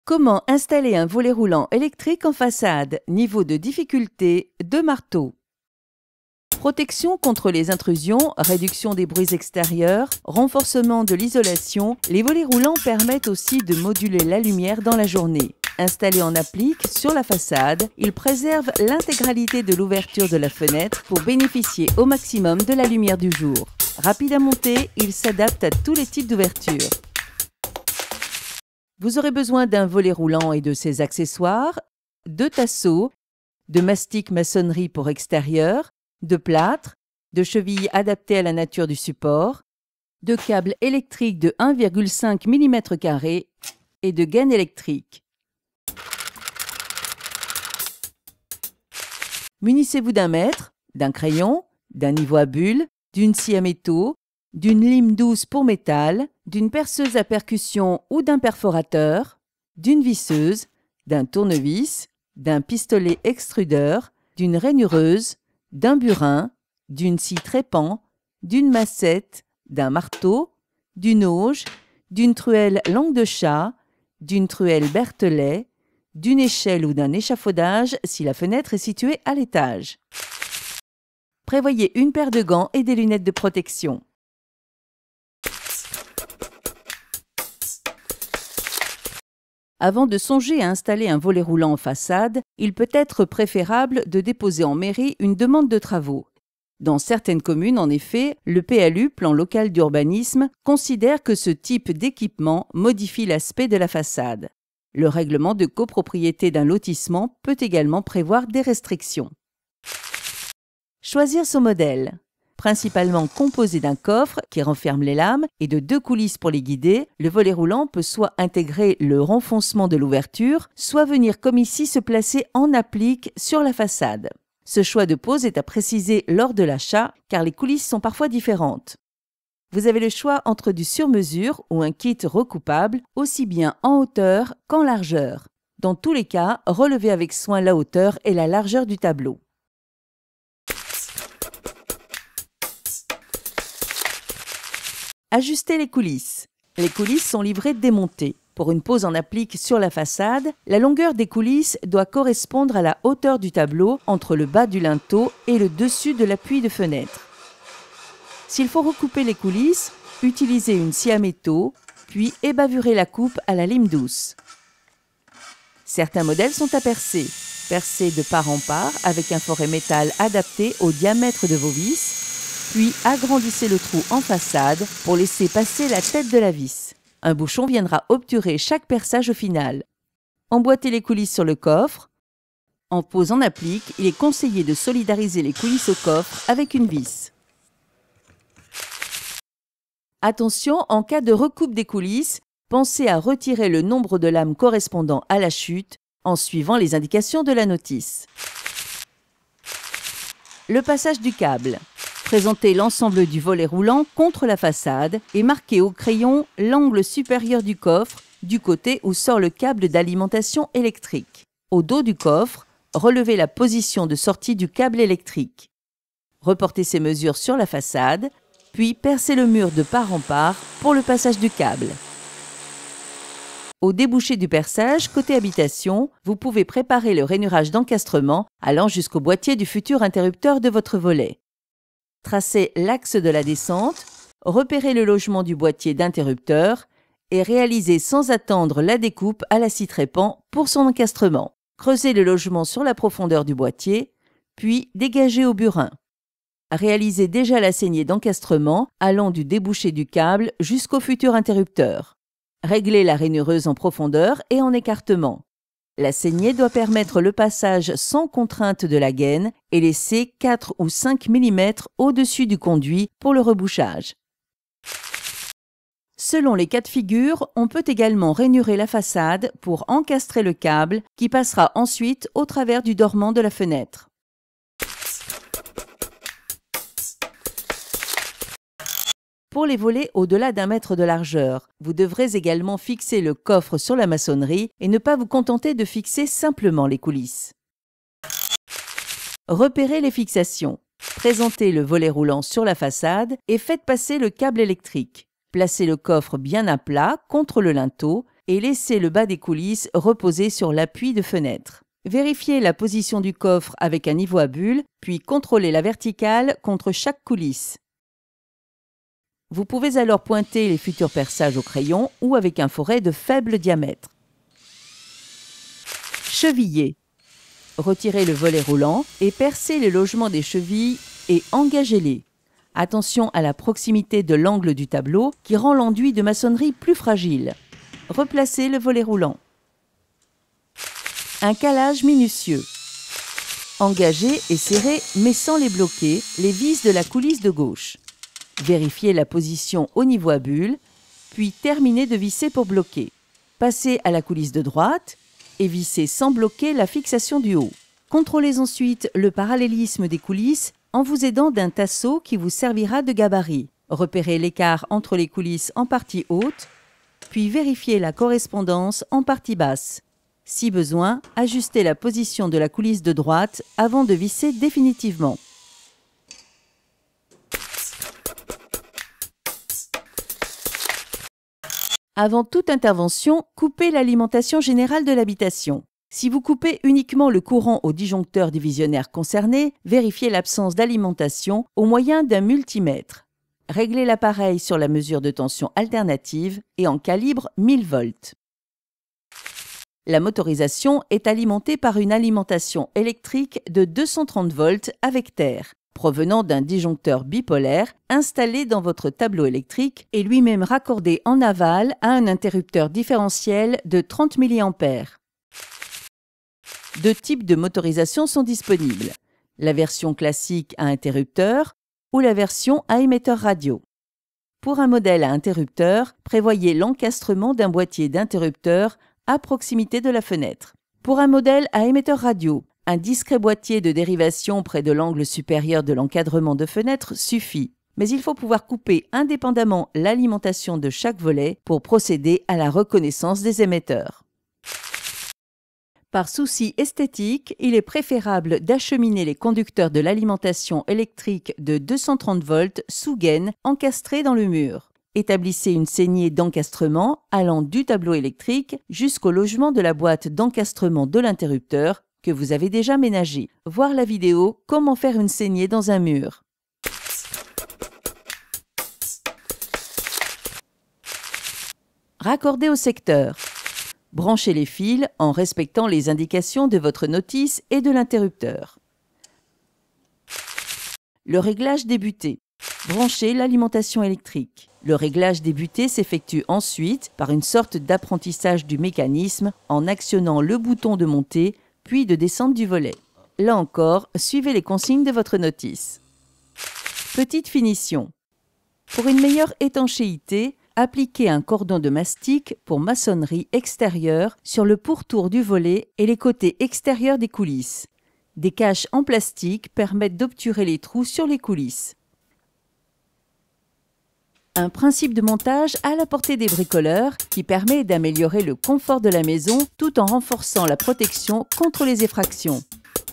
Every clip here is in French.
Comment installer un volet roulant électrique en façade? Niveau de difficulté 2 marteaux. Protection contre les intrusions, réduction des bruits extérieurs, renforcement de l'isolation, les volets roulants permettent aussi de moduler la lumière dans la journée. Installés en applique sur la façade, ils préservent l'intégralité de l'ouverture de la fenêtre pour bénéficier au maximum de la lumière du jour. Rapide à monter, ils s'adaptent à tous les types d'ouverture. Vous aurez besoin d'un volet roulant et de ses accessoires, de tasseaux, de mastic maçonnerie pour extérieur, de plâtre, de chevilles adaptées à la nature du support, de câbles électriques de 1,5 mm² et de gaines électriques. Munissez-vous d'un mètre, d'un crayon, d'un niveau à bulles, d'une scie à métaux, d'une lime douce pour métal, d'une perceuse à percussion ou d'un perforateur, d'une visseuse, d'un tournevis, d'un pistolet extrudeur, d'une rainureuse, d'un burin, d'une scie trépan, d'une massette, d'un marteau, d'une auge, d'une truelle langue de chat, d'une truelle Berthollet, d'une échelle ou d'un échafaudage si la fenêtre est située à l'étage. Prévoyez une paire de gants et des lunettes de protection. Avant de songer à installer un volet roulant en façade, il peut être préférable de déposer en mairie une demande de travaux. Dans certaines communes, en effet, le PLU, Plan local d'urbanisme, considère que ce type d'équipement modifie l'aspect de la façade. Le règlement de copropriété d'un lotissement peut également prévoir des restrictions. Choisir son modèle. Principalement composé d'un coffre qui renferme les lames et de 2 coulisses pour les guider, le volet roulant peut soit intégrer le renfoncement de l'ouverture, soit venir comme ici se placer en applique sur la façade. Ce choix de pose est à préciser lors de l'achat car les coulisses sont parfois différentes. Vous avez le choix entre du sur-mesure ou un kit recoupable, aussi bien en hauteur qu'en largeur. Dans tous les cas, relevez avec soin la hauteur et la largeur du tableau. Ajustez les coulisses. Les coulisses sont livrées démontées. Pour une pose en applique sur la façade, la longueur des coulisses doit correspondre à la hauteur du tableau entre le bas du linteau et le dessus de l'appui de fenêtre. S'il faut recouper les coulisses, utilisez une scie à métaux, puis ébavurez la coupe à la lime douce. Certains modèles sont à percer. Percez de part en part avec un forêt métal adapté au diamètre de vos vis, puis agrandissez le trou en façade pour laisser passer la tête de la vis. Un bouchon viendra obturer chaque perçage au final. Emboîtez les coulisses sur le coffre. En pose en applique, il est conseillé de solidariser les coulisses au coffre avec une vis. Attention, en cas de recoupe des coulisses, pensez à retirer le nombre de lames correspondant à la chute en suivant les indications de la notice. Le passage du câble. Présentez l'ensemble du volet roulant contre la façade et marquez au crayon l'angle supérieur du coffre du côté où sort le câble d'alimentation électrique. Au dos du coffre, relevez la position de sortie du câble électrique. Reportez ces mesures sur la façade, puis percez le mur de part en part pour le passage du câble. Au débouché du perçage, côté habitation, vous pouvez préparer le rainurage d'encastrement allant jusqu'au boîtier du futur interrupteur de votre volet. Tracez l'axe de la descente, repérez le logement du boîtier d'interrupteur et réalisez sans attendre la découpe à la scie trépan pour son encastrement. Creusez le logement sur la profondeur du boîtier, puis dégagez au burin. Réalisez déjà la saignée d'encastrement allant du débouché du câble jusqu'au futur interrupteur. Réglez la rainureuse en profondeur et en écartement. La saignée doit permettre le passage sans contrainte de la gaine et laisser 4 ou 5 mm au-dessus du conduit pour le rebouchage. Selon les cas de figure, on peut également rainurer la façade pour encastrer le câble qui passera ensuite au travers du dormant de la fenêtre. Pour les volets au-delà d'1 mètre de largeur, vous devrez également fixer le coffre sur la maçonnerie et ne pas vous contenter de fixer simplement les coulisses. Repérez les fixations. Présentez le volet roulant sur la façade et faites passer le câble électrique. Placez le coffre bien à plat contre le linteau et laissez le bas des coulisses reposer sur l'appui de fenêtre. Vérifiez la position du coffre avec un niveau à bulles, puis contrôlez la verticale contre chaque coulisse. Vous pouvez alors pointer les futurs perçages au crayon ou avec un foret de faible diamètre. Cheviller. Retirez le volet roulant et percez les logements des chevilles et engagez-les. Attention à la proximité de l'angle du tableau qui rend l'enduit de maçonnerie plus fragile. Replacez le volet roulant. Un calage minutieux. Engagez et serrez, mais sans les bloquer, les vis de la coulisse de gauche. Vérifiez la position au niveau à bulles, puis terminez de visser pour bloquer. Passez à la coulisse de droite et vissez sans bloquer la fixation du haut. Contrôlez ensuite le parallélisme des coulisses en vous aidant d'un tasseau qui vous servira de gabarit. Repérez l'écart entre les coulisses en partie haute, puis vérifiez la correspondance en partie basse. Si besoin, ajustez la position de la coulisse de droite avant de visser définitivement. Avant toute intervention, coupez l'alimentation générale de l'habitation. Si vous coupez uniquement le courant au disjoncteur divisionnaire concerné, vérifiez l'absence d'alimentation au moyen d'un multimètre. Réglez l'appareil sur la mesure de tension alternative et en calibre 1000 volts. La motorisation est alimentée par une alimentation électrique de 230 volts avec terre, provenant d'un disjoncteur bipolaire installé dans votre tableau électrique et lui-même raccordé en aval à un interrupteur différentiel de 30 mA. Deux types de motorisation sont disponibles, la version classique à interrupteur ou la version à émetteur radio. Pour un modèle à interrupteur, prévoyez l'encastrement d'un boîtier d'interrupteur à proximité de la fenêtre. Pour un modèle à émetteur radio, un discret boîtier de dérivation près de l'angle supérieur de l'encadrement de fenêtre suffit, mais il faut pouvoir couper indépendamment l'alimentation de chaque volet pour procéder à la reconnaissance des émetteurs. Par souci esthétique, il est préférable d'acheminer les conducteurs de l'alimentation électrique de 230 volts sous gaine encastrés dans le mur. Établissez une saignée d'encastrement allant du tableau électrique jusqu'au logement de la boîte d'encastrement de l'interrupteur que vous avez déjà ménagé. Voir la vidéo « Comment faire une saignée dans un mur ». Raccordez au secteur. Branchez les fils en respectant les indications de votre notice et de l'interrupteur. Le réglage débuté. Branchez l'alimentation électrique. Le réglage débuté s'effectue ensuite par une sorte d'apprentissage du mécanisme en actionnant le bouton de montée puis de descente du volet. Là encore, suivez les consignes de votre notice. Petite finition. Pour une meilleure étanchéité, appliquez un cordon de mastic pour maçonnerie extérieure sur le pourtour du volet et les côtés extérieurs des coulisses. Des caches en plastique permettent d'obturer les trous sur les coulisses. Un principe de montage à la portée des bricoleurs qui permet d'améliorer le confort de la maison tout en renforçant la protection contre les effractions.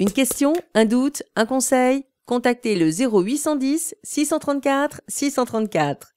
Une question, un doute, un conseil? Contactez le 0810 634 634.